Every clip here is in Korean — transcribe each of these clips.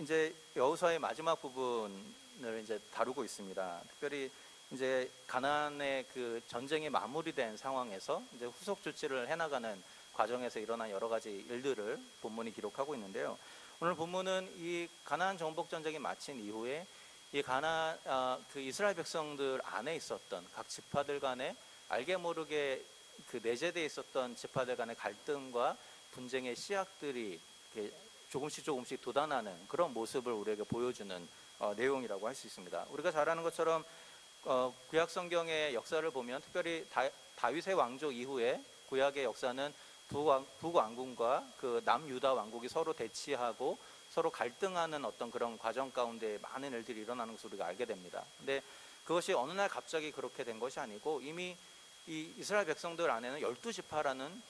이제 여호수아의 마지막 부분을 이제 다루고 있습니다. 특별히 이제 가나안의 그 전쟁이 마무리된 상황에서 이제 후속 조치를 해나가는 과정에서 일어난 여러 가지 일들을 본문이 기록하고 있는데요. 오늘 본문은 이 가나안 정복 전쟁이 마친 이후에 이 그 이스라엘 백성들 안에 있었던 각 지파들 간에 알게 모르게 그 내재되어 있었던 지파들 간의 갈등과 분쟁의 씨앗들이 조금씩 돋아나는 그런 모습을 우리에게 보여주는 내용이라고 할 수 있습니다. 우리가 잘 아는 것처럼 구약 성경의 역사를 보면 특별히 다윗의 왕조 이후에 구약의 역사는 북왕국과 그 남유다 왕국이 서로 대치하고 서로 갈등하는 어떤 그런 과정 가운데 많은 일들이 일어나는 것을 우리가 알게 됩니다. 근데 그것이 어느 날 갑자기 그렇게 된 것이 아니고 이미 이 이스라엘 백성들 안에는 12지파라는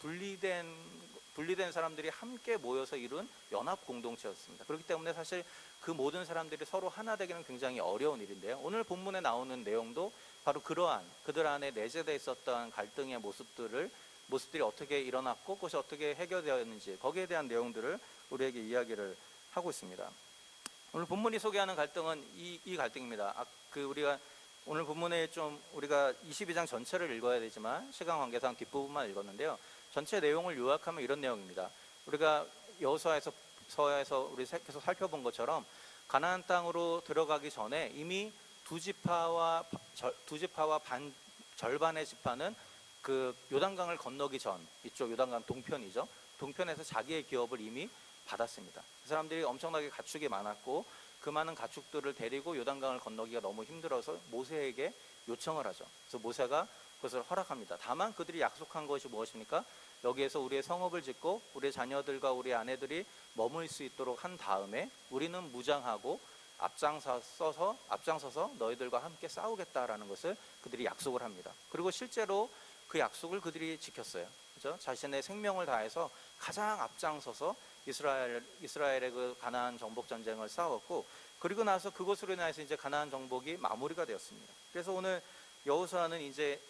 분리된 사람들이 함께 모여서 이룬 연합 공동체였습니다. 그렇기 때문에 사실 그 모든 사람들이 서로 하나 되기는 굉장히 어려운 일인데요. 오늘 본문에 나오는 내용도 바로 그러한 그들 안에 내재되어 있었던 갈등의 모습들이 어떻게 일어났고 그것이 어떻게 해결되었는지 거기에 대한 내용들을 우리에게 이야기를 하고 있습니다. 오늘 본문이 소개하는 갈등은 이 갈등입니다. 우리가 오늘 본문에 좀 우리가 22장 전체를 읽어야 되지만 시간 관계상 뒷부분만 읽었는데요. 전체 내용을 요약하면 이런 내용입니다. 우리가 여호수아에서 우리 계속 살펴본 것처럼 가나안 땅으로 들어가기 전에 이미 두 지파와 절반의 지파는 그 요단강을 건너기 전 이쪽 요단강 동편이죠. 동편에서 자기의 기업을 이미 받았습니다. 그 사람들이 엄청나게 가축이 많았고 그 많은 가축들을 데리고 요단강을 건너기가 너무 힘들어서 모세에게 요청을 하죠. 그래서 모세가 그것을 허락합니다. 다만 그들이 약속한 것이 무엇입니까? 여기에서 우리의 성읍을 짓고 우리의 자녀들과 우리 아내들이 머물 수 있도록 한 다음에 우리는 무장하고 앞장서서 너희들과 함께 싸우겠다라는 것을 그들이 약속을 합니다. 그리고 실제로 그 약속을 그들이 지켰어요. 그렇죠? 자신의 생명을 다해서 가장 앞장서서 이스라엘의 그 가나안 정복 전쟁을 싸웠고 그리고 나서 그것으로 인해서 이제 가나안 정복이 마무리가 되었습니다. 그래서 오늘 여호수아는 이제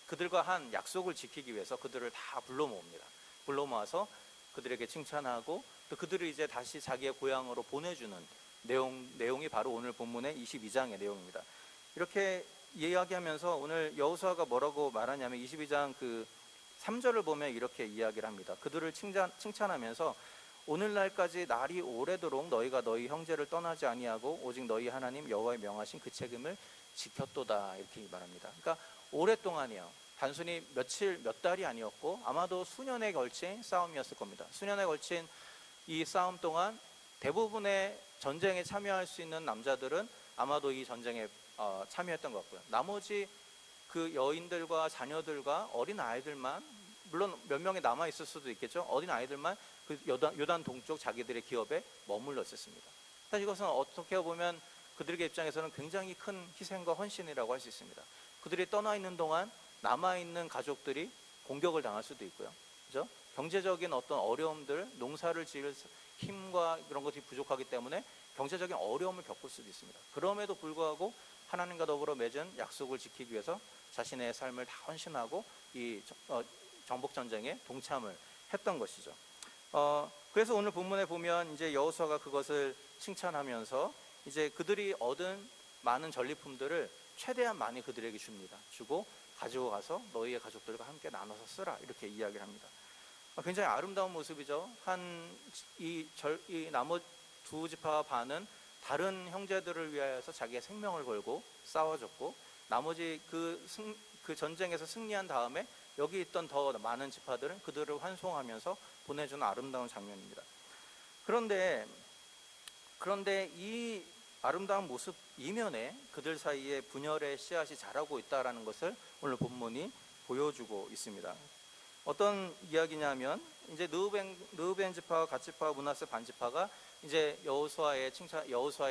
그들과 한 약속을 지키기 위해서 그들을 다 불러 모읍니다. 불러 모아서 그들에게 칭찬하고 또 그들을 이제 다시 자기의 고향으로 보내주는 내용이 바로 오늘 본문의 22장의 내용입니다. 이렇게 이야기하면서 오늘 여호수아가 뭐라고 말하냐면 22장 그 3절을 보면 이렇게 이야기를 합니다. 그들을 칭찬하면서 오늘날까지 날이 오래도록 너희가 너희 형제를 떠나지 아니하고 오직 너희 하나님 여호와의 명하신 그 책임을 지켰도다 이렇게 말합니다. 그러니까 오랫동안이요. 단순히 몇 달이 아니었고 아마도 수년에 걸친 싸움이었을 겁니다. 수년에 걸친 이 싸움 동안 대부분의 전쟁에 참여할 수 있는 남자들은 아마도 이 전쟁에 참여했던 것 같고요. 나머지 그 여인들과 자녀들과 어린 아이들만 물론 몇 명이 남아 있을 수도 있겠죠. 어린 아이들만 그 요단 동쪽 자기들의 기업에 머물러 있었습니다. 사실 이것은 어떻게 보면 그들의 입장에서는 굉장히 큰 희생과 헌신이라고 할 수 있습니다. 그들이 떠나 있는 동안 남아 있는 가족들이 공격을 당할 수도 있고요. 그죠? 경제적인 어떤 어려움들, 농사를 지을 힘과 그런 것이 부족하기 때문에 경제적인 어려움을 겪을 수도 있습니다. 그럼에도 불구하고 하나님과 더불어 맺은 약속을 지키기 위해서 자신의 삶을 다 헌신하고 이 정복 전쟁에 동참을 했던 것이죠. 그래서 오늘 본문에 보면 이제 여호수아가 그것을 칭찬하면서 이제 그들이 얻은 많은 전리품들을 최대한 많이 그들에게 줍니다. 주고 가지고 가서 너희의 가족들과 함께 나눠서 쓰라 이렇게 이야기를 합니다. 굉장히 아름다운 모습이죠. 이 나머지 두 지파 반은 다른 형제들을 위하여서 자기의 생명을 걸고 싸워줬고 나머지 그 전쟁에서 승리한 다음에 여기 있던 더 많은 지파들은 그들을 환송하면서 보내주는 아름다운 장면입니다. 그런데 이 아름다운 모습 이면에 그들 사이에 분열의 씨앗이 자라고 있다는 것을 오늘 본문이 보여주고 있습니다. 어떤 이야기냐면 이제 느우벤 지파와 갓 지파와 므낫세 반 지파가 이제 여호수아의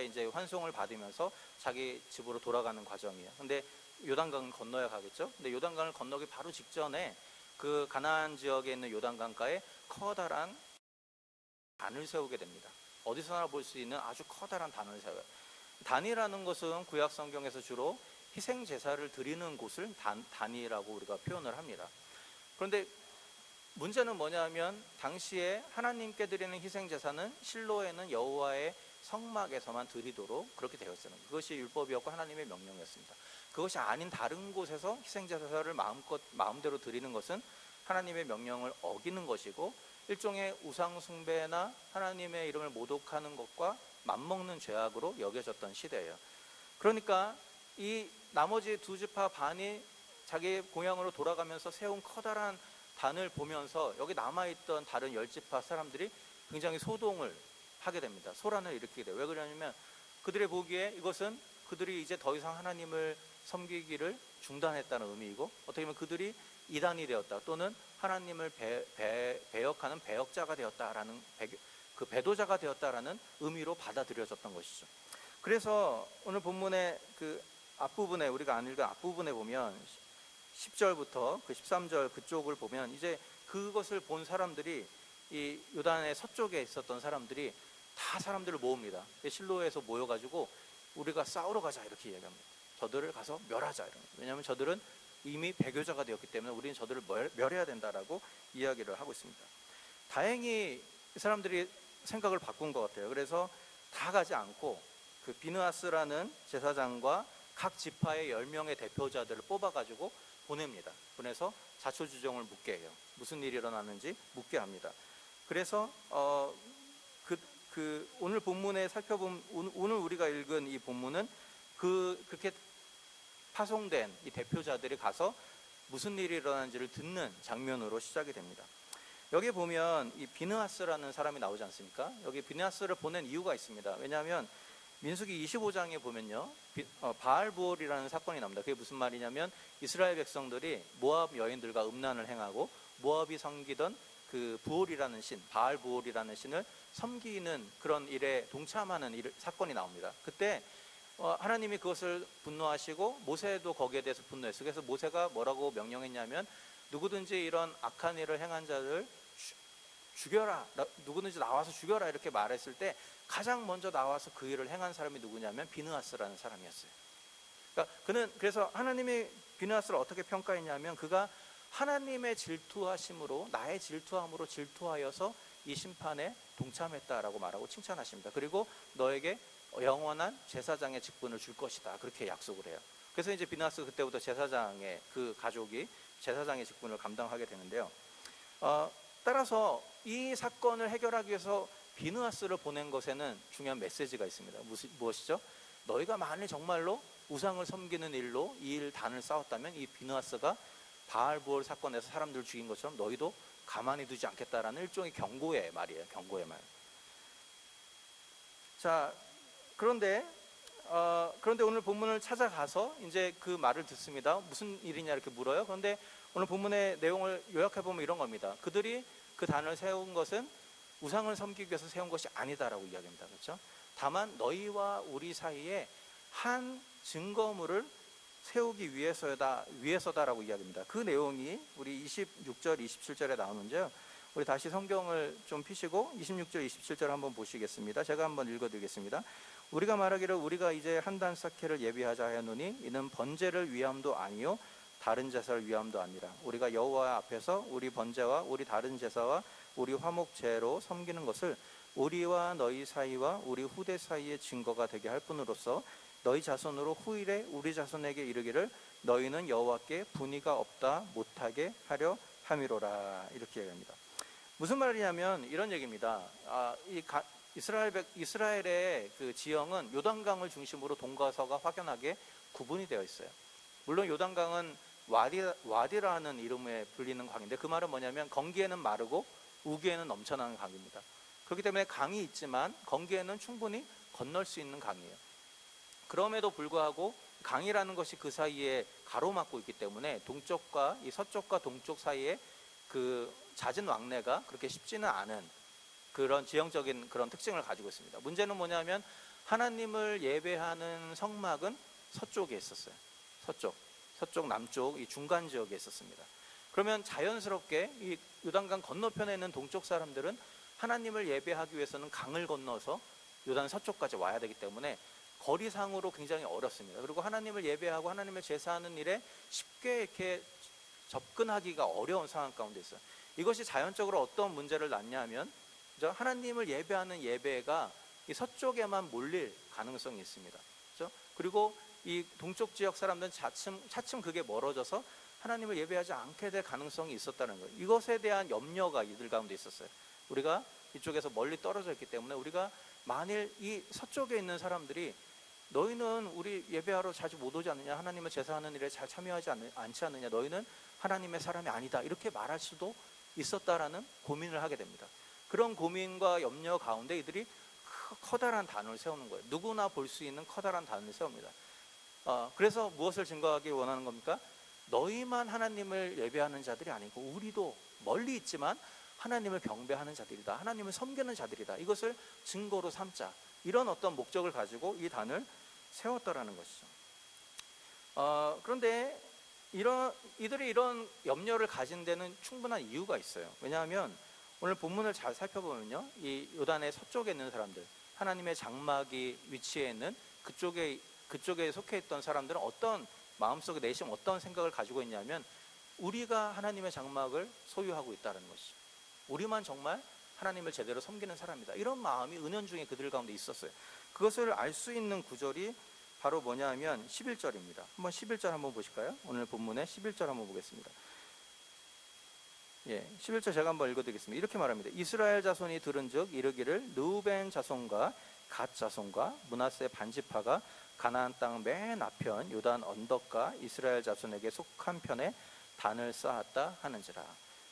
이제 환송을 받으면서 자기 집으로 돌아가는 과정이에요. 근데 요단강을 건너야 가겠죠. 근데 요단강을 건너기 바로 직전에 그 가나안 지역에 있는 요단강가에 커다란 단을 세우게 됩니다. 어디서나 볼 수 있는 아주 커다란 단을 세워요. 단이라는 것은 구약 성경에서 주로 희생 제사를 드리는 곳을 단이라고 우리가 표현을 합니다. 그런데 문제는 뭐냐면 당시에 하나님께 드리는 희생 제사는 실로에는 여호와의 성막에서만 드리도록 그렇게 되었어요. 그것이 율법이었고 하나님의 명령이었습니다. 그것이 아닌 다른 곳에서 희생제사를 마음대로 드리는 것은 하나님의 명령을 어기는 것이고 일종의 우상 숭배나 하나님의 이름을 모독하는 것과 맞먹는 죄악으로 여겨졌던 시대예요. 그러니까 이 나머지 두 지파 반이 자기 고향으로 돌아가면서 세운 커다란 단을 보면서 여기 남아있던 다른 10지파 사람들이 굉장히 소동을 하게 됩니다. 소란을 일으키게 돼요. 왜 그러냐면 그들의 보기에 이것은 그들이 이제 더 이상 하나님을 섬기기를 중단했다는 의미이고 어떻게 보면 그들이 이단이 되었다 또는 하나님을 배역하는 배역자가 되었다라는 그 배도자가 되었다라는 의미로 받아들여졌던 것이죠. 그래서 오늘 본문의 그 앞부분에 우리가 안 읽은 앞부분에 보면 10절부터 그 13절 그쪽을 보면 이제 그것을 본 사람들이 이 요단의 서쪽에 있었던 사람들이 다 사람들을 모읍니다. 실로에서 모여가지고 우리가 싸우러 가자 이렇게 얘기합니다. 저들을 가서 멸하자. 왜냐하면 저들은 이미 배교자가 되었기 때문에 우리는 저들을 멸해야 된다라고 이야기를 하고 있습니다. 다행히 이 사람들이 생각을 바꾼 것 같아요. 그래서 다 가지 않고 그 비느하스라는 제사장과 각 지파의 10명의 대표자들을 뽑아가지고 보냅니다. 보내서 자초지종을 묻게 해요. 무슨 일이 일어나는지 묻게 합니다. 그래서 오늘 본문에 살펴본 오늘 우리가 읽은 이 본문은 그렇게 파송된 이 대표자들이 가서 무슨 일이 일어나는지를 듣는 장면으로 시작이 됩니다. 여기 보면 이 비느하스라는 사람이 나오지 않습니까? 여기 비느하스를 보낸 이유가 있습니다. 왜냐하면 민수기 25장에 보면요, 바알부올이라는 사건이 나옵니다. 그게 무슨 말이냐면 이스라엘 백성들이 모압 여인들과 음란을 행하고 모압이 섬기던 그 부올이라는 신, 바알부올이라는 신을 섬기는 그런 일에 동참하는 사건이 나옵니다. 그때 하나님이 그것을 분노하시고 모세도 거기에 대해서 분노했어요. 그래서 모세가 뭐라고 명령했냐면 누구든지 이런 악한 일을 행한 자를 죽여라, 누구든지 나와서 죽여라 이렇게 말했을 때 가장 먼저 나와서 그 일을 행한 사람이 누구냐면 비느하스라는 사람이었어요. 그러니까 그래서 하나님이 비느하스를 어떻게 평가했냐면 그가 하나님의 질투하심으로 나의 질투함으로 질투하여서 이 심판에 동참했다라고 말하고 칭찬하십니다. 그리고 너에게 영원한 제사장의 직분을 줄 것이다 그렇게 약속을 해요. 그래서 이제 비느하스 그때부터 제사장의 그 가족이 제사장의 직분을 감당하게 되는데요. 따라서 이 사건을 해결하기 위해서 비느하스를 보낸 것에는 중요한 메시지가 있습니다. 무엇이죠? 너희가 만일 정말로 우상을 섬기는 일로 이 일 단을 쌓았다면 이 비느하스가 바알부올 사건에서 사람들을 죽인 것처럼 너희도 가만히 두지 않겠다라는 일종의 경고의 말이에요. 경고의 말. 자, 그런데 오늘 본문을 찾아가서 이제 그 말을 듣습니다. 무슨 일이냐 이렇게 물어요. 그런데 오늘 본문의 내용을 요약해 보면 이런 겁니다. 그들이 그 단을 세운 것은 우상을 섬기기 위해서 세운 것이 아니다라고 이야기합니다. 그렇죠? 다만 너희와 우리 사이에 한 증거물을 세우기 위해서다라고 이야기합니다. 그 내용이 우리 26절, 27절에 나오는데요. 우리 다시 성경을 좀 피시고 26절, 27절 한번 보시겠습니다. 제가 한번 읽어드리겠습니다. 우리가 말하기를 우리가 이제 한 단 사케를 예비하자 하노니 이는 번제를 위함도 아니요 다른 제사를 위함도 아니라 우리가 여호와 앞에서 우리 번제와 우리 다른 제사와 우리 화목제로 섬기는 것을 우리와 너희 사이와 우리 후대 사이의 증거가 되게 할 뿐으로써 너희 자손으로 후일에 우리 자손에게 이르기를 너희는 여호와께 분의가 없다 못하게 하려 함이로라 이렇게 얘기합니다. 무슨 말이냐면 이런 얘기입니다. 이스라엘의 그 지형은 요단강을 중심으로 동과 서가 확연하게 구분이 되어 있어요. 물론 요단강은 와디라는 이름에 불리는 강인데 그 말은 뭐냐면 건기에는 마르고 우기에는 넘쳐나는 강입니다. 그렇기 때문에 강이 있지만 건기에는 충분히 건널 수 있는 강이에요. 그럼에도 불구하고 강이라는 것이 그 사이에 가로막고 있기 때문에 동쪽과 이 서쪽과 동쪽 사이에 그 잦은 왕래가 그렇게 쉽지는 않은 그런 지형적인 그런 특징을 가지고 있습니다. 문제는 뭐냐면 하나님을 예배하는 성막은 서쪽에 있었어요. 서쪽, 남쪽 이 중간 지역에 있었습니다. 그러면 자연스럽게 이 요단강 건너편에 있는 동쪽 사람들은 하나님을 예배하기 위해서는 강을 건너서 요단 서쪽까지 와야 되기 때문에 거리상으로 굉장히 어렵습니다. 그리고 하나님을 예배하고 하나님을 제사하는 일에 쉽게 이렇게 접근하기가 어려운 상황 가운데 있어요. 이것이 자연적으로 어떤 문제를 낳냐면 하나님을 예배하는 예배가 이 서쪽에만 몰릴 가능성이 있습니다. 그렇죠? 그리고 이 동쪽 지역 사람들은 차츰 그게 멀어져서 하나님을 예배하지 않게 될 가능성이 있었다는 거예요. 이것에 대한 염려가 이들 가운데 있었어요. 우리가 이쪽에서 멀리 떨어져 있기 때문에 우리가 만일 이 서쪽에 있는 사람들이 너희는 우리 예배하러 자주 못 오지 않느냐, 하나님을 제사하는 일에 잘 참여하지 않지 않느냐, 너희는 하나님의 사람이 아니다, 이렇게 말할 수도 있었다라는 고민을 하게 됩니다. 그런 고민과 염려 가운데 이들이 커다란 단을 세우는 거예요. 누구나 볼 수 있는 커다란 단을 세웁니다. 그래서 무엇을 증거하기 원하는 겁니까? 너희만 하나님을 예배하는 자들이 아니고 우리도 멀리 있지만 하나님을 경배하는 자들이다, 하나님을 섬기는 자들이다, 이것을 증거로 삼자, 이런 어떤 목적을 가지고 이 단을 세웠다라는 것이죠. 그런데 이들이 이런 염려를 가진 데는 충분한 이유가 있어요. 왜냐하면 오늘 본문을 잘 살펴보면요, 이 요단의 서쪽에 있는 사람들, 하나님의 장막이 위치해 있는 그쪽에 속해 있던 사람들은 어떤 마음속에 내심 어떤 생각을 가지고 있냐면, 우리가 하나님의 장막을 소유하고 있다는 것이죠. 우리만 정말 하나님을 제대로 섬기는 사람이다, 이런 마음이 은연중에 그들 가운데 있었어요. 그것을 알 수 있는 구절이 바로 뭐냐면 11절입니다. 한번 11절 한번 보실까요? 오늘 본문의 11절 한번 보겠습니다. 11절 제가 한번 읽어드리겠습니다. 이렇게 말합니다. 이스라엘 자손이 들은즉 이르기를 르우벤 자손과 갓 자손과 므낫세 반지파가 가나안 땅 맨 앞편 요단 언덕과 이스라엘 자손에게 속한 편에 단을 쌓았다 하는지라.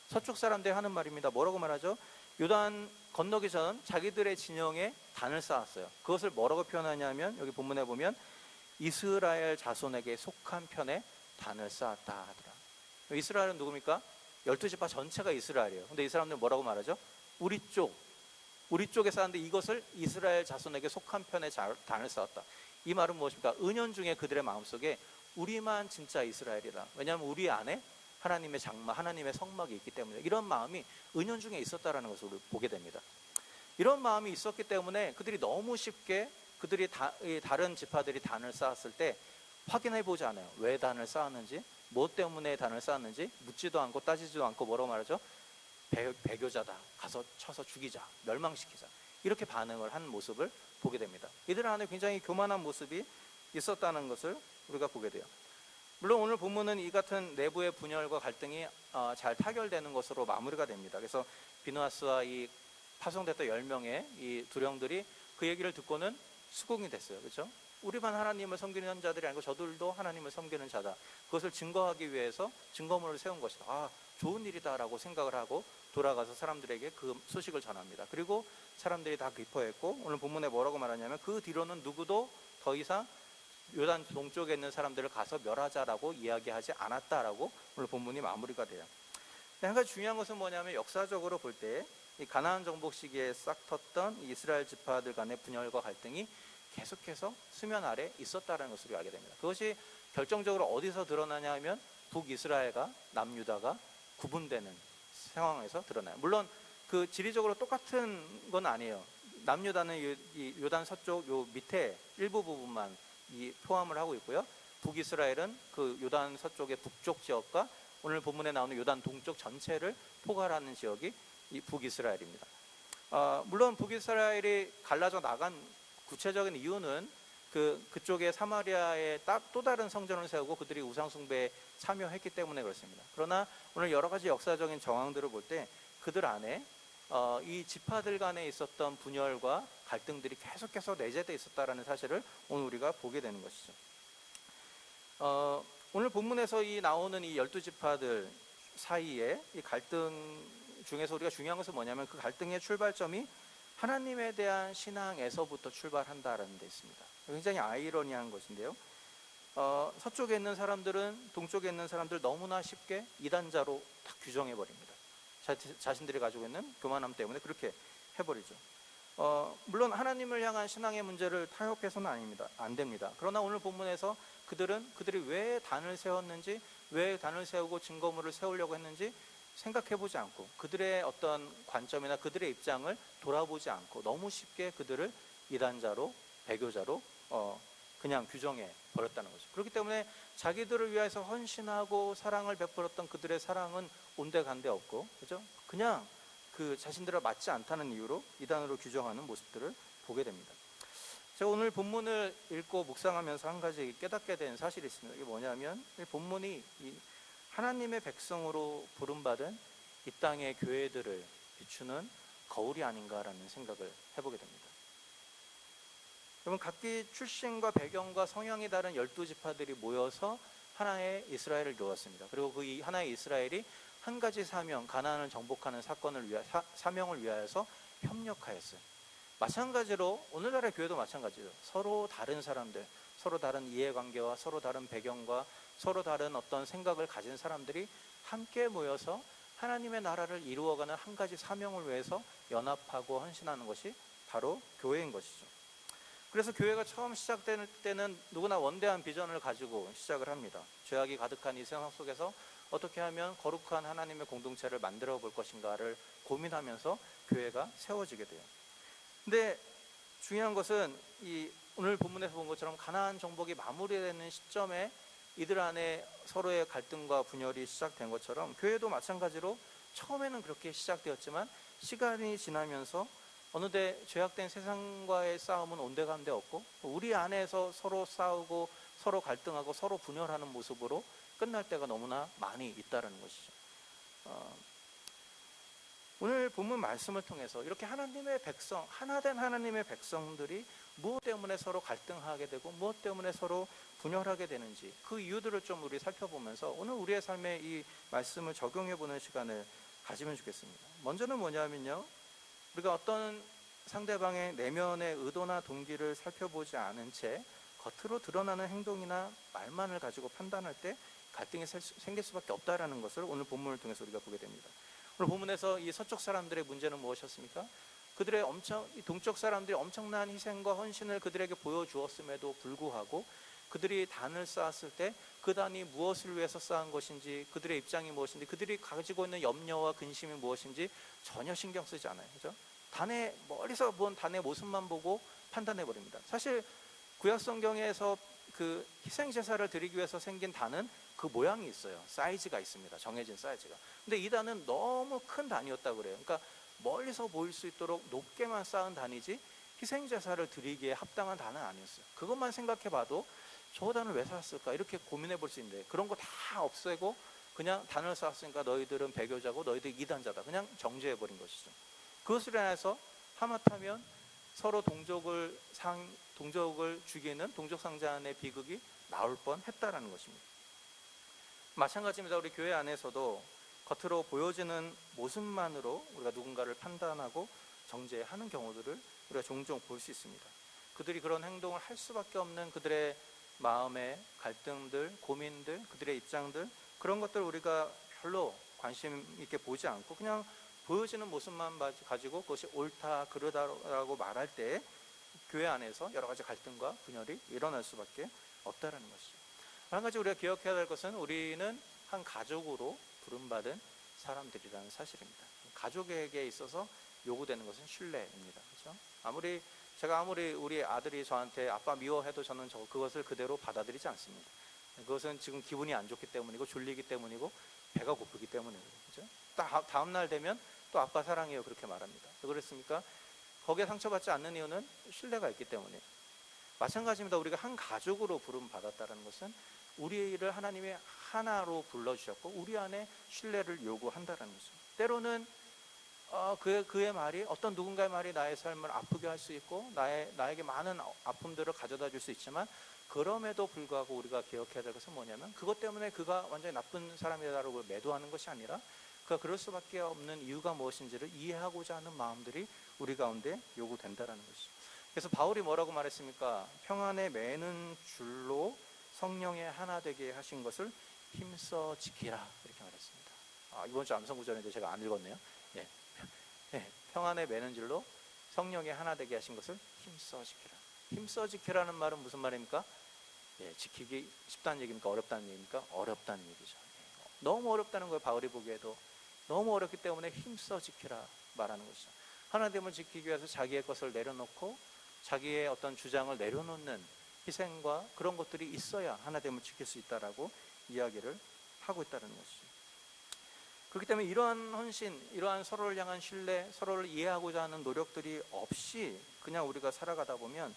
서쪽 사람들이 하는 말입니다. 뭐라고 말하죠? 요단 건너기 전 자기들의 진영에 단을 쌓았어요. 그것을 뭐라고 표현하냐면 여기 본문에 보면 이스라엘 자손에게 속한 편에 단을 쌓았다 하더라. 이스라엘은 누굽니까? 12지파 전체가 이스라엘이에요. 근데 이 사람들은 뭐라고 말하죠? 우리 쪽에 쌓았는데 이것을 이스라엘 자손에게 속한 편에 단을 쌓았다. 이 말은 무엇입니까? 은연중에 그들의 마음속에 우리만 진짜 이스라엘이다, 왜냐하면 우리 안에 하나님의 장막, 하나님의 성막이 있기 때문에, 이런 마음이 은연중에 있었다라는 것을 보게 됩니다. 이런 마음이 있었기 때문에 그들이 너무 쉽게 그들이 다른 지파들이 단을 쌓았을 때 확인해 보지 않아요. 왜 단을 쌓았는지, 뭐 때문에 단을 쌓았는지 묻지도 않고 따지지도 않고 뭐라고 말하죠? 배교자다, 가서 쳐서 죽이자, 멸망시키자, 이렇게 반응을 한 모습을 보게 됩니다. 이들 안에 굉장히 교만한 모습이 있었다는 것을 우리가 보게 돼요. 물론 오늘 본문은 이 같은 내부의 분열과 갈등이 잘 타결되는 것으로 마무리가 됩니다. 그래서 비누아스와 이 파송됐던 10명의 이 두령들이 그 얘기를 듣고는 수긍이 됐어요. 그렇죠? 우리만 하나님을 섬기는 자들이 아니고 저들도 하나님을 섬기는 자다, 그것을 증거하기 위해서 증거물을 세운 것이다, 좋은 일이다라고 생각을 하고 돌아가서 사람들에게 그 소식을 전합니다. 그리고 사람들이 다 기뻐했고, 오늘 본문에 뭐라고 말하냐면 그 뒤로는 누구도 더 이상 요단 동쪽에 있는 사람들을 가서 멸하자라고 이야기하지 않았다라고 오늘 본문이 마무리가 돼요. 한 가지 중요한 것은 뭐냐면, 역사적으로 볼 때 이 가나안 정복 시기에 싹 텄던 이스라엘 지파들 간의 분열과 갈등이 계속해서 수면 아래 있었다는 것을 알게 됩니다. 그것이 결정적으로 어디서 드러나냐 하면 북이스라엘과 남유다가 구분되는 상황에서 드러나요. 물론 그 지리적으로 똑같은 건 아니에요. 남유다는 이 요단 서쪽 요 밑에 일부 부분만 포함을 하고 있고요. 북이스라엘은 그 요단 서쪽의 북쪽 지역과 오늘 본문에 나오는 요단 동쪽 전체를 포괄하는 지역이 이 북이스라엘입니다. 물론 북이스라엘이 갈라져 나간 구체적인 이유는 그쪽에 사마리아에 또 다른 성전을 세우고 그들이 우상숭배에 참여했기 때문에 그렇습니다. 그러나 오늘 여러 가지 역사적인 정황들을 볼 때 그들 안에 이 지파들 간에 있었던 분열과 갈등들이 계속해서 내재되어 있었다는 사실을 오늘 우리가 보게 되는 것이죠. 오늘 본문에서 나오는 이 12지파들 사이에 이 갈등 중에서 우리가 중요한 것은 뭐냐면, 그 갈등의 출발점이 하나님에 대한 신앙에서부터 출발한다라는 데 있습니다. 굉장히 아이러니한 것인데요, 서쪽에 있는 사람들은 동쪽에 있는 사람들 너무나 쉽게 이단자로 딱 규정해 버립니다. 자신들이 가지고 있는 교만함 때문에 그렇게 해버리죠. 물론 하나님을 향한 신앙의 문제를 타협해서는 안 됩니다. 그러나 오늘 본문에서 그들이 왜 단을 세웠는지, 왜 단을 세우고 증거물을 세우려고 했는지 생각해보지 않고, 그들의 어떤 관점이나 그들의 입장을 돌아보지 않고 너무 쉽게 그들을 이단자로, 배교자로 그냥 규정해 버렸다는 거죠. 그렇기 때문에 자기들을 위해서 헌신하고 사랑을 베풀었던 그들의 사랑은 온데간데 없고, 그죠? 그냥 그 자신들과 맞지 않다는 이유로 이단으로 규정하는 모습들을 보게 됩니다. 제가 오늘 본문을 읽고 묵상하면서 한 가지 깨닫게 된 사실이 있습니다. 이게 뭐냐면 이 본문이 이 하나님의 백성으로 부름받은 이 땅의 교회들을 비추는 거울이 아닌가라는 생각을 해보게 됩니다. 여러분, 각기 출신과 배경과 성향이 다른 12지파들이 모여서 하나의 이스라엘을 이루었습니다. 그리고 그 하나의 이스라엘이 한 가지 사명, 가나안을 정복하는 사명을 위하여서 협력하였어요. 마찬가지로 오늘날의 교회도 마찬가지죠. 서로 다른 사람들, 서로 다른 이해관계와 서로 다른 배경과 서로 다른 어떤 생각을 가진 사람들이 함께 모여서 하나님의 나라를 이루어가는 한 가지 사명을 위해서 연합하고 헌신하는 것이 바로 교회인 것이죠. 그래서 교회가 처음 시작될 때는 누구나 원대한 비전을 가지고 시작을 합니다. 죄악이 가득한 이 세상 속에서 어떻게 하면 거룩한 하나님의 공동체를 만들어 볼 것인가를 고민하면서 교회가 세워지게 돼요. 근데 중요한 것은 이 오늘 본문에서 본 것처럼 가나안 정복이 마무리되는 시점에 이들 안에 서로의 갈등과 분열이 시작된 것처럼 교회도 마찬가지로 처음에는 그렇게 시작되었지만 시간이 지나면서 어느새 죄악된 세상과의 싸움은 온데간데 없고 우리 안에서 서로 싸우고 서로 갈등하고 서로 분열하는 모습으로 끝날 때가 너무나 많이 있다는 것이죠. 오늘 본문 말씀을 통해서 이렇게 하나님의 백성, 하나된 하나님의 백성들이 무엇 때문에 서로 갈등하게 되고 무엇 때문에 서로 분열하게 되는지 그 이유들을 좀 우리 살펴보면서 오늘 우리의 삶에 이 말씀을 적용해보는 시간을 가지면 좋겠습니다. 먼저는 뭐냐면요, 우리가 어떤 상대방의 내면의 의도나 동기를 살펴보지 않은 채 겉으로 드러나는 행동이나 말만을 가지고 판단할 때 갈등이 생길 수밖에 없다는 것을 오늘 본문을 통해서 우리가 보게 됩니다. 오늘 본문에서 이 서쪽 사람들의 문제는 무엇이었습니까? 그들의 동쪽 사람들이 엄청난 희생과 헌신을 그들에게 보여주었음에도 불구하고 그들이 단을 쌓았을 때 그 단이 무엇을 위해서 쌓은 것인지, 그들의 입장이 무엇인지, 그들이 가지고 있는 염려와 근심이 무엇인지 전혀 신경 쓰지 않아요. 그죠? 단의 멀리서 본 단의 모습만 보고 판단해 버립니다. 사실 구약 성경에서 그 희생 제사를 드리기 위해서 생긴 단은 그 모양이 있어요. 사이즈가 있습니다. 정해진 사이즈가. 근데 이 단은 너무 큰 단이었다고 그래요. 그러니까 멀리서 보일 수 있도록 높게만 쌓은 단이지 희생 제사를 드리기에 합당한 단은 아니었어요. 그것만 생각해 봐도 저 단을 왜 쌓았을까 이렇게 고민해 볼 수 있는데 그런 거 다 없애고 그냥 단을 쌓았으니까 너희들은 배교자고 너희들 이단자다 그냥 정죄해 버린 것이죠. 그것을 인해서 하마터면 서로 동족을 죽이는 동족 상잔의 비극이 나올 뻔했다라는 것입니다. 마찬가지입니다. 우리 교회 안에서도 겉으로 보여지는 모습만으로 우리가 누군가를 판단하고 정죄하는 경우들을 우리가 종종 볼 수 있습니다. 그들이 그런 행동을 할 수밖에 없는 그들의 마음의 갈등들, 고민들, 그들의 입장들 그런 것들을 우리가 별로 관심 있게 보지 않고 그냥 보여지는 모습만 가지고 그것이 옳다 그르다라고 말할 때 교회 안에서 여러 가지 갈등과 분열이 일어날 수밖에 없다는 것이죠. 한 가지 우리가 기억해야 될 것은 우리는 한 가족으로 부름받은 사람들이라는 사실입니다. 가족에게 있어서 요구되는 것은 신뢰입니다. 그렇죠? 아무리 우리 아들이 저한테 아빠 미워해도 저는 그것을 그대로 받아들이지 않습니다. 그것은 지금 기분이 안 좋기 때문이고 졸리기 때문이고 배가 고프기 때문이고 그렇죠? 다음 날 되면 또 아빠 사랑해요 그렇게 말합니다. 왜 그랬습니까? 거기에 상처받지 않는 이유는 신뢰가 있기 때문이에요. 마찬가지입니다. 우리가 한 가족으로 부름받았다는 것은 우리를 하나님이 하나로 불러주셨고 우리 안에 신뢰를 요구한다는 것입니다. 때로는 그의 말이 어떤 누군가의 말이 나의 삶을 아프게 할 수 있고 나에게 많은 아픔들을 가져다 줄 수 있지만 그럼에도 불구하고 우리가 기억해야 될 것은 뭐냐면 그것 때문에 그가 완전히 나쁜 사람이다라고 매도하는 것이 아니라 그가 그럴 수밖에 없는 이유가 무엇인지를 이해하고자 하는 마음들이 우리 가운데 요구된다는 것이죠. 그래서 바울이 뭐라고 말했습니까? 평안에 매는 줄로 성령의 하나 되게 하신 것을 힘써 지키라 이렇게 말했습니다. 이번 주 암송구절인데 제가 안 읽었네요. 평안에 매는 줄로 성령의 하나 되게 하신 것을 힘써 지키라. 힘써 지키라는 말은 무슨 말입니까? 지키기 쉽다는 얘기입니까? 어렵다는 얘기입니까? 어렵다는 얘기죠. 너무 어렵다는 거예요. 바울이 보기에도 너무 어렵기 때문에 힘써 지키라 말하는 것이죠. 하나님을 지키기 위해서 자기의 것을 내려놓고 자기의 어떤 주장을 내려놓는 희생과 그런 것들이 있어야 하나님을 지킬 수 있다라고 이야기를 하고 있다는 것이죠. 그렇기 때문에 이러한 헌신, 이러한 서로를 향한 신뢰, 서로를 이해하고자 하는 노력들이 없이 그냥 우리가 살아가다 보면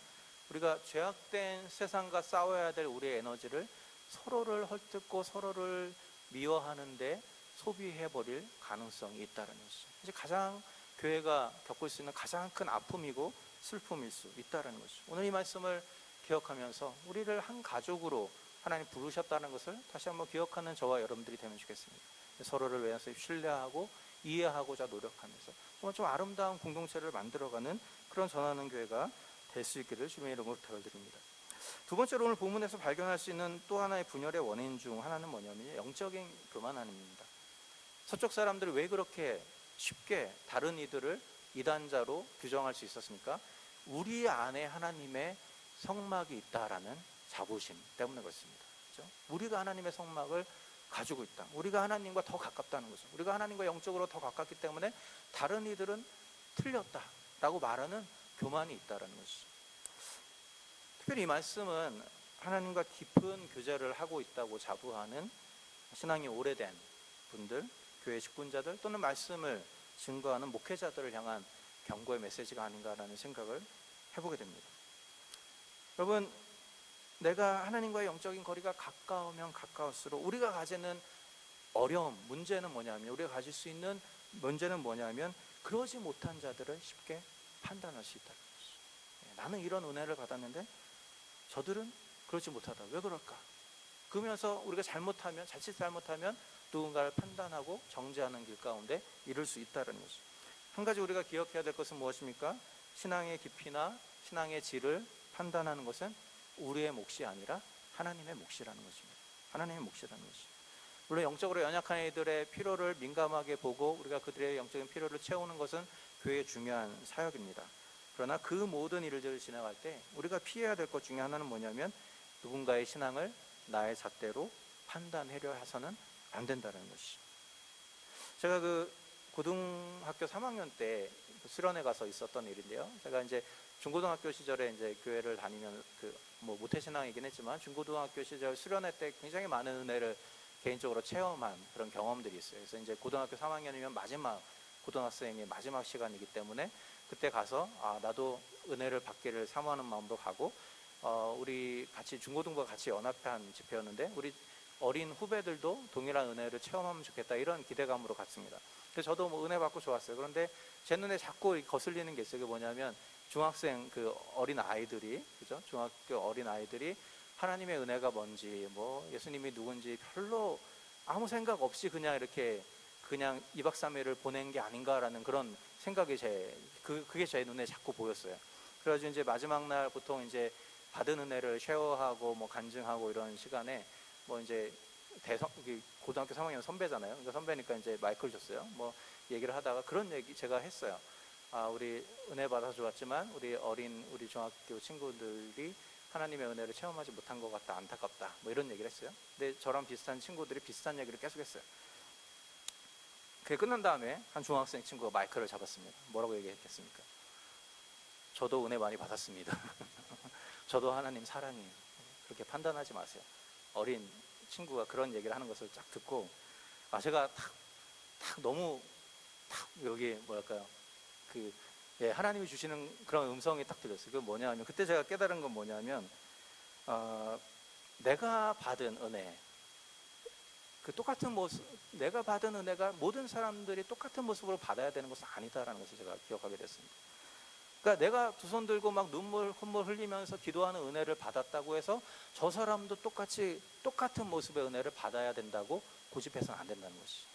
우리가 죄악된 세상과 싸워야 될 우리의 에너지를 서로를 헐뜯고 서로를 미워하는데 소비해버릴 가능성이 있다는 것이죠. 이제 가장 교회가 겪을 수 있는 가장 큰 아픔이고 슬픔일 수 있다는 것이죠. 오늘 이 말씀을 기억하면서 우리를 한 가족으로 하나님 부르셨다는 것을 다시 한번 기억하는 저와 여러분들이 되면 좋겠습니다. 서로를 위해서 신뢰하고 이해하고자 노력하면서 정말 좀 아름다운 공동체를 만들어가는 그런 전하는 교회가 될 수 있기를 주님의 이름으로 부탁드립니다. 두 번째로 오늘 본문에서 발견할 수 있는 또 하나의 분열의 원인 중 하나는 뭐냐면 영적인 교만함입니다. 서쪽 사람들이 왜 그렇게 쉽게 다른 이들을 이단자로 규정할 수 있었습니까? 우리 안에 하나님의 성막이 있다라는 자부심 때문에 그렇습니다. 그렇죠? 우리가 하나님의 성막을 가지고 있다. 우리가 하나님과 더 가깝다는 거죠. 우리가 하나님과 영적으로 더 가깝기 때문에 다른 이들은 틀렸다라고 말하는 교만이 있다라는 것이죠. 특별히 이 말씀은 하나님과 깊은 교제를 하고 있다고 자부하는 신앙이 오래된 분들, 교회 직분자들 또는 말씀을 증거하는 목회자들을 향한 경고의 메시지가 아닌가라는 생각을 해보게 됩니다. 여러분, 내가 하나님과의 영적인 거리가 가까우면 가까울수록 우리가 가지는 어려움, 문제는 뭐냐면 우리가 가질 수 있는 문제는 뭐냐면 그러지 못한 자들을 쉽게 판단할 수 있다는 것이죠. 나는 이런 은혜를 받았는데 저들은 그렇지 못하다. 왜 그럴까? 그러면서 우리가 자칫 잘못하면 누군가를 판단하고 정죄하는 길 가운데 이룰 수 있다는 것이죠. 한 가지 우리가 기억해야 될 것은 무엇입니까? 신앙의 깊이나 신앙의 질을 판단하는 것은 우리의 몫이 아니라 하나님의 몫이라는 것입니다. 하나님의 몫이라는 것이죠. 물론 영적으로 연약한 이들의 필요를 민감하게 보고 우리가 그들의 영적인 필요를 채우는 것은 교회의 중요한 사역입니다. 그러나 그 모든 일들을 지나갈 때 우리가 피해야 될 것 중에 하나는 뭐냐면 누군가의 신앙을 나의 잣대로 판단하려 해서는 안 된다는 것이죠. 제가 그 고등학교 3학년 때 수련회 가서 있었던 일인데요. 제가 이제 중고등학교 시절에 이제 교회를 다니면 모태신앙이긴 했지만 중고등학교 시절 수련회 때 굉장히 많은 은혜를 개인적으로 체험한 그런 경험들이 있어요. 그래서 이제 고등학교 3학년이면 마지막 고등학생의 마지막 시간이기 때문에 그때 가서 나도 은혜를 받기를 사모하는 마음도 가고 우리 같이 중고등부가 같이 연합한 집회였는데 우리 어린 후배들도 동일한 은혜를 체험하면 좋겠다 이런 기대감으로 갔습니다. 그래서 저도 은혜 받고 좋았어요. 그런데 제 눈에 자꾸 거슬리는 게 있어요. 그게 뭐냐면 중학생 그 어린 아이들이 그죠? 중학교 어린 아이들이 하나님의 은혜가 뭔지 예수님이 누군지 별로 아무 생각 없이 그냥 이렇게 그냥 2박 3일을 보낸 게 아닌가라는 그런 생각이 그게 제 눈에 자꾸 보였어요. 그래가지고 이제 마지막 날 보통 이제 받은 은혜를 쉐어하고 간증하고 이런 시간에 이제 고등학교 3학년 선배잖아요. 그러니까 선배니까 이제 마이크를 줬어요. 얘기를 하다가 그런 얘기 제가 했어요. 우리 은혜 받아서 좋았지만 우리 중학교 친구들이 하나님의 은혜를 체험하지 못한 것 같다, 안타깝다, 이런 얘기를 했어요. 근데 저랑 비슷한 친구들이 비슷한 얘기를 계속 했어요. 그게 끝난 다음에 한 중학생 친구가 마이크를 잡았습니다. 뭐라고 얘기했겠습니까? 저도 은혜 많이 받았습니다. 저도 하나님 사랑해요. 그렇게 판단하지 마세요. 어린 친구가 그런 얘기를 하는 것을 쫙 듣고 제가 너무 여기 하나님이 주시는 그런 음성이 딱 들렸어요. 그게 뭐냐면 그때 제가 깨달은 건 뭐냐면 내가 받은 은혜 그 똑같은 모습, 내가 받은 은혜가 모든 사람들이 똑같은 모습으로 받아야 되는 것은 아니다라는 것을 제가 기억하게 됐습니다. 그러니까 내가 두 손 들고 콧물 흘리면서 기도하는 은혜를 받았다고 해서 저 사람도 똑같은 모습의 은혜를 받아야 된다고 고집해서는 안 된다는 것이죠.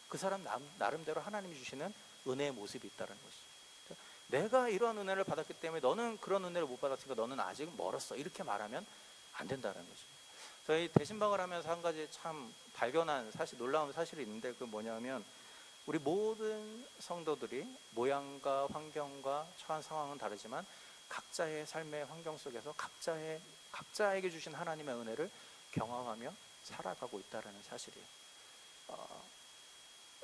그 사람 나름대로 하나님이 주시는 은혜의 모습이 있다는 것이죠. 내가 이러한 은혜를 받았기 때문에 너는 그런 은혜를 못 받았으니까 너는 아직 멀었어. 이렇게 말하면 안 된다는 것이죠. 저희 대신방을 하면서 한 가지 참 발견한 놀라운 사실이 있는데 그게 뭐냐면 우리 모든 성도들이 모양과 환경과 처한 상황은 다르지만 각자의 삶의 환경 속에서 각자에게 주신 하나님의 은혜를 경험하며 살아가고 있다는 사실이에요.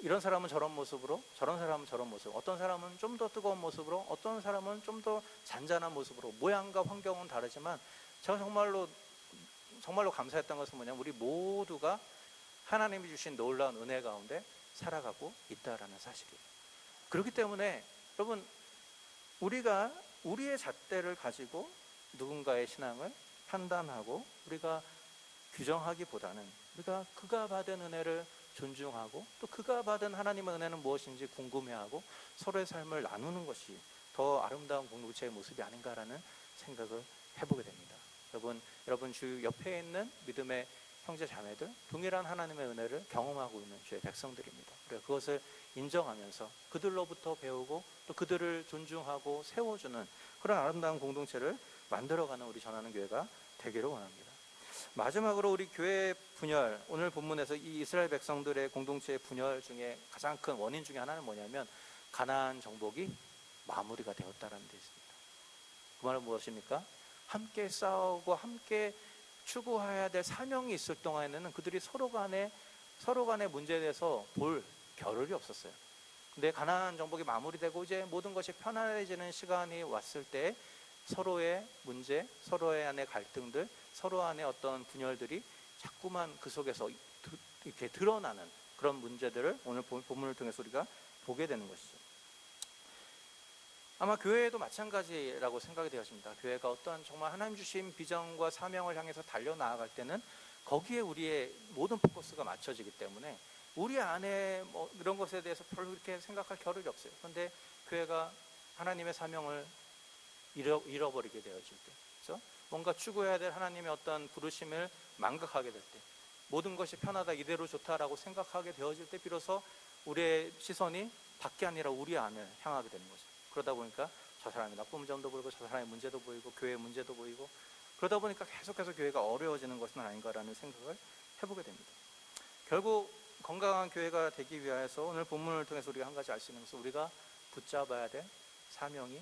이런 사람은 저런 모습으로, 저런 사람은 저런 모습, 어떤 사람은 좀 더 뜨거운 모습으로, 어떤 사람은 좀 더 잔잔한 모습으로, 모양과 환경은 다르지만 제가 정말로 감사했던 것은 뭐냐면 우리 모두가 하나님이 주신 놀라운 은혜 가운데 살아가고 있다라는 사실이에요. 그렇기 때문에 여러분, 우리가 우리의 잣대를 가지고 누군가의 신앙을 판단하고 우리가 규정하기보다는 우리가 그가 받은 은혜를 존중하고 또 그가 받은 하나님의 은혜는 무엇인지 궁금해하고 서로의 삶을 나누는 것이 더 아름다운 공동체의 모습이 아닌가라는 생각을 해보게 됩니다. 여러분 주 옆에 있는 믿음의 형제 자매들, 동일한 하나님의 은혜를 경험하고 있는 주의 백성들입니다. 그래서 그것을 인정하면서 그들로부터 배우고 또 그들을 존중하고 세워주는 그런 아름다운 공동체를 만들어가는 우리 전하는 교회가 되기를 원합니다. 마지막으로 우리 교회 분열, 오늘 본문에서 이 이스라엘 백성들의 공동체의 분열 중에 가장 큰 원인 중에 하나는 뭐냐면 가나안 정복이 마무리가 되었다는 데 있습니다. 그 말은 무엇입니까? 함께 싸우고 함께 추구해야 될 사명이 있을 동안에는 그들이 서로 간의 문제에 대해서 볼 겨를이 없었어요. 근데 가나안 정복이 마무리되고 이제 모든 것이 편안해지는 시간이 왔을 때 서로의 문제, 서로의 안의 갈등들, 서로 안의 어떤 분열들이 자꾸만 그 속에서 이렇게 드러나는 그런 문제들을 오늘 본문을 통해서 우리가 보게 되는 것이죠. 아마 교회도 마찬가지라고 생각이 되었습니다. 교회가 어떠한 정말 하나님 주신 비전과 사명을 향해서 달려나아갈 때는 거기에 우리의 모든 포커스가 맞춰지기 때문에 우리 안에 뭐 이런 것에 대해서 별로 그렇게 생각할 겨를이 없어요. 그런데 교회가 하나님의 사명을 잃어버리게 되어질 때, 그렇죠? 뭔가 추구해야 될 하나님의 어떤 부르심을 망각하게 될 때, 모든 것이 편하다, 이대로 좋다라고 생각하게 되어질 때 비로소 우리의 시선이 밖이 아니라 우리 안을 향하게 되는 거죠. 그러다 보니까 저 사람의 나쁜 점도 보이고 저 사람의 문제도 보이고 교회의 문제도 보이고 그러다 보니까 계속해서 교회가 어려워지는 것은 아닌가라는 생각을 해보게 됩니다. 결국 건강한 교회가 되기 위해서 오늘 본문을 통해서 우리가 한 가지 알 수 있는 것은 우리가 붙잡아야 될 사명이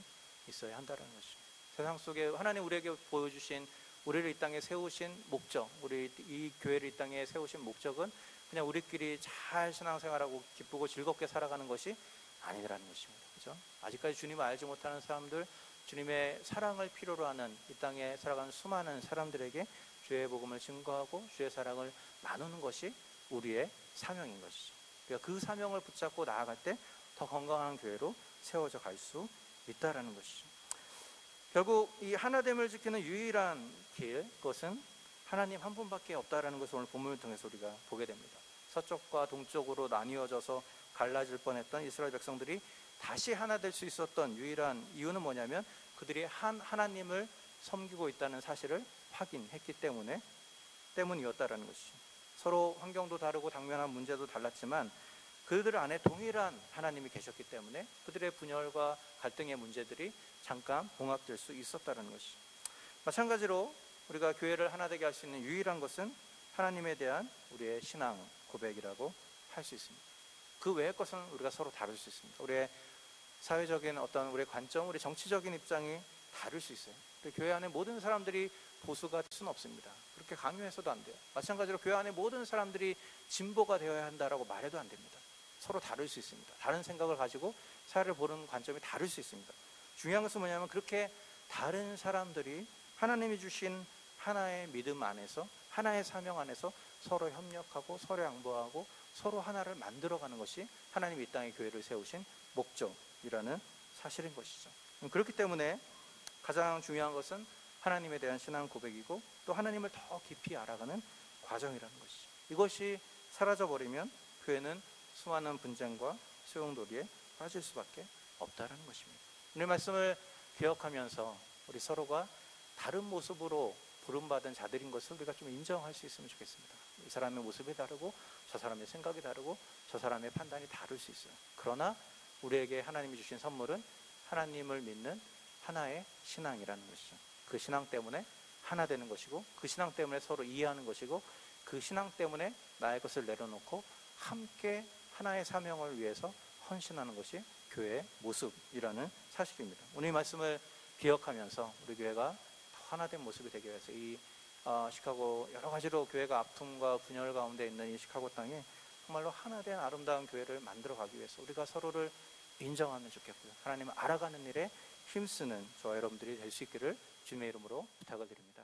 있어야 한다는 것이죠. 세상 속에 하나님 우리에게 보여주신, 우리를 이 땅에 세우신 목적, 우리 이 교회를 이 땅에 세우신 목적은 그냥 우리끼리 잘 신앙생활하고 기쁘고 즐겁게 살아가는 것이 아니라는 것입니다. 그렇죠? 아직까지 주님을 알지 못하는 사람들, 주님의 사랑을 필요로 하는 이 땅에 살아가는 수많은 사람들에게 주의 복음을 증거하고 주의 사랑을 나누는 것이 우리의 사명인 것이죠. 그러니까 그 사명을 붙잡고 나아갈 때 더 건강한 교회로 세워져 갈 수 있다라는 것이죠. 결국 이 하나됨을 지키는 유일한 길, 그것은 하나님 한 분밖에 없다라는 것을 오늘 본문을 통해서 우리가 보게 됩니다. 서쪽과 동쪽으로 나뉘어져서 갈라질 뻔했던 이스라엘 백성들이 다시 하나 될 수 있었던 유일한 이유는 뭐냐면 그들이 하나님을 섬기고 있다는 사실을 확인했기 때문이었다라는 것이죠. 서로 환경도 다르고 당면한 문제도 달랐지만 그들 안에 동일한 하나님이 계셨기 때문에 그들의 분열과 갈등의 문제들이 잠깐 봉합될 수 있었다는 것이죠. 마찬가지로 우리가 교회를 하나 되게 할 수 있는 유일한 것은 하나님에 대한 우리의 신앙 고백이라고 할 수 있습니다. 그 외의 것은 우리가 서로 다룰 수 있습니다. 우리의 사회적인 어떤 우리의 관점, 우리 정치적인 입장이 다를 수 있어요. 교회 안에 모든 사람들이 보수가 될 수는 없습니다. 그렇게 강요해서도 안 돼요. 마찬가지로 교회 안에 모든 사람들이 진보가 되어야 한다라고 말해도 안 됩니다. 서로 다를 수 있습니다. 다른 생각을 가지고 사회를 보는 관점이 다를 수 있습니다. 중요한 것은 뭐냐면 그렇게 다른 사람들이 하나님이 주신 하나의 믿음 안에서, 하나의 사명 안에서 서로 협력하고 서로 양보하고 서로 하나를 만들어가는 것이 하나님이 이 땅에 교회를 세우신 목적이라는 사실인 것이죠. 그렇기 때문에 가장 중요한 것은 하나님에 대한 신앙 고백이고 또 하나님을 더 깊이 알아가는 과정이라는 것이죠. 이것이 사라져버리면 교회는 수많은 분쟁과 소용돌이에 빠질 수밖에 없다는 것입니다. 오늘 말씀을 기억하면서 우리 서로가 다른 모습으로 부름받은 자들인 것을 우리가 좀 인정할 수 있으면 좋겠습니다. 이 사람의 모습이 다르고 저 사람의 생각이 다르고 저 사람의 판단이 다를 수 있어요. 그러나 우리에게 하나님이 주신 선물은 하나님을 믿는 하나의 신앙이라는 것이죠. 그 신앙 때문에 하나 되는 것이고 그 신앙 때문에 서로 이해하는 것이고 그 신앙 때문에 나의 것을 내려놓고 함께 하나의 사명을 위해서 헌신하는 것이 교회의 모습이라는 사실입니다. 오늘 이 말씀을 기억하면서 우리 교회가 더 하나된 모습이 되기 위해서 이 시카고 여러 가지로 교회가 아픔과 분열 가운데 있는 이 시카고 땅에 정말로 하나된 아름다운 교회를 만들어 가기 위해서 우리가 서로를 인정하면 좋겠고요. 하나님을 알아가는 일에 힘쓰는 저와 여러분들이 될 수 있기를 주님의 이름으로 부탁을 드립니다.